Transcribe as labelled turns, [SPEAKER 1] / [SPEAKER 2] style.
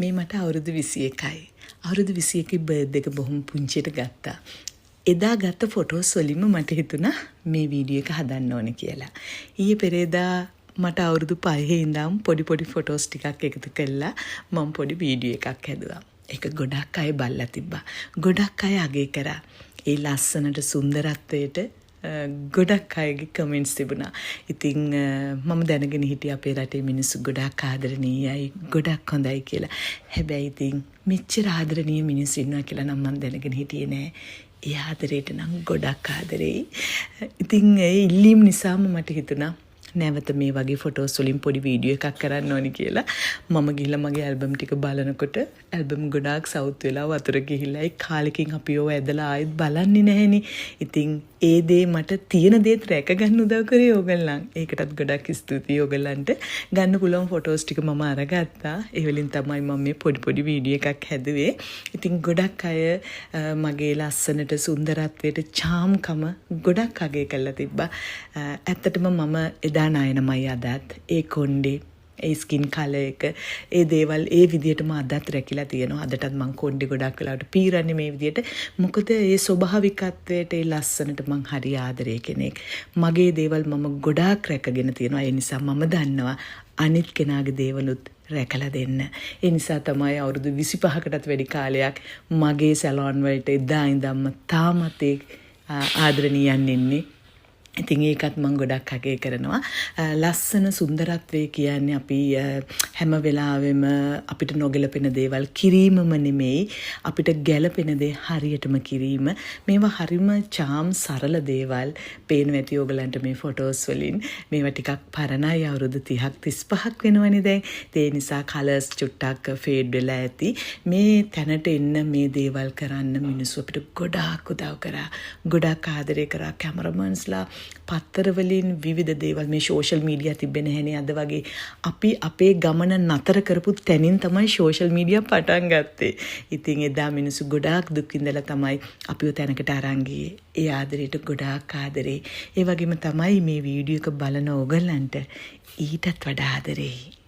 [SPEAKER 1] මේ මට අවුරුදු 21යි. අවුරුදු 21 බර්ත්ඩේ එක බොහොම පුංචියට ගත්තා. එදා ගත්ත ෆොටෝස් වලින්ම මට හිතුණා මේ වීඩියෝ එක හදන්න ඕනේ කියලා. ඊයේ පෙරේදා මට අවුරුදු 5 ඉඳන් පොඩි ෆොටෝස් ටිකක් එකතු කළා මම පොඩි වීඩියෝ එකක් හැදුවා. ඒක ගොඩක් අය බලලා තිබ්බා. ගොඩක් අය අගය කරා. ඒ ලස්සනට සුන්දරත්වයට ගොඩක් අයගේ කමෙන්ට්ස් තිබුණා. ඉතින් මම දැනගෙන හිටියේ අපේ රටේ මිනිස්සු ගොඩක් ආදරණීයයි, ගොඩක් හොඳයි කියලා. හැබැයි ඉතින් මෙච්චර ආදරණීය මිනිස්සු ඉන්නවා කියලා නම් මම දැනගෙන හිටියේ නෑ. ඒ ආදරේට නම් ගොඩක් ආදරෙයි. ඉතින් ඒ ඉල්ලීම් නිසාම මට හිතුණා නැවත මේ වගේ ෆොටෝස් වලින් පොඩි වීඩියෝ එකක් කරන්න ඕනි කියලා. මම ගිහලා මගේ ඇල්බම් ටික බලනකොට ඇල්බම් ගොඩාක් සවුත් වෙලා වතුර ගිහිල්ලා ඒ කාලෙකින් අපි ඕව ඇදලා ආයෙත් බලන්නේ නැහෙනේ. ඉතින් ඒ දේ මට තියෙන දේත් රැක ගන්න උදව් කරේ ඕගොල්ලන්. ඒකටත් ගොඩක් ස්තුතියි ඕගොල්ලන්ට. ගන්න පුළුවන් ෆොටෝස් ටික මම අරගත්තා. ඒ වලින් තමයි මම මේ පොඩි වීඩියෝ එකක් හැදුවේ. ඉතින් ගොඩක් අය මගේ ලස්සනට සුන්දරත්වයට චාම්කම ගොඩක් අගය කරලා තිබ්බා. ඇත්තටම මම එදා නායනමයි අදත් ඒ කොණ්ඩේ ඒ ස්කින් කලර් එක ඒ දේවල් ඒ විදිහටම අදත් රැකිලා තියෙනවා. අදටත් මං කොණ්ඩේ ගොඩක් වෙලාවට පීරන්නේ මේ විදිහට. මොකද ඒ ස්වභාවිකත්වයට ඒ ලස්සනට මං හරි ආදරේ කෙනෙක්. මගේ දේවල් මම ගොඩාක් රැකගෙන තියෙනවා. ඒ නිසා මම දන්නවා අනිත් කෙනාගේ දේවලුත් රැකලා දෙන්න. ඒ නිසා තමයි අවුරුදු 25කටත් වැඩි කාලයක් මගේ සැලොන් වලට එදා ඉඳන්ම තාමත් ඒ ආදරණීයන් ඉන්නේ. ඉතින් ඒකත් මම ගොඩක් අගය කරනවා. ලස්සන සුන්දරත්වය කියන්නේ අපි හැම වෙලාවෙම අපිට නොගැලපෙන දේවල් කිරීමම නෙමෙයි, අපිට ගැලපෙන දේ හරියටම කිරීම. මේවා හරිම චාම් සරල දේවල්. පේනවා ඇති ඔයගලන්ට මේ ෆොටෝස් වලින්. මේවා ටිකක් පරණයි, අවුරුදු 30ක් 35ක් වෙනවනේ දැන්. ඒ නිසා කලර්ස් චුට්ටක් ෆේඩ් වෙලා ඇති. මේ තැනට එන්න මේ දේවල් කරන්න මිනිස්සු අපිට ගොඩාක් උදව් කරා. ගොඩාක් ආදරය කරා. කැමරාමන්ස්ලා පත්තර වලින් විවිධ දේවල්. මේ සෝෂල් මීඩියා තිබෙන්නේ නැහැනේ අද වගේ. අපි අපේ ගමන නතර කරපු තැනින් තමයි සෝෂල් මීඩියා පටන් ගත්තේ. ඉතින් එදා මිනිස්සු ගොඩාක් දුක් විඳලා තමයි අපිව තැනකට අරන් ගියේ. ඒ ආදරේට ගොඩාක් ආදරේ. ඒ වගේම තමයි මේ වීඩියෝ එක බලන ඕගලන්ට ඊටත් වඩා ආදරේ.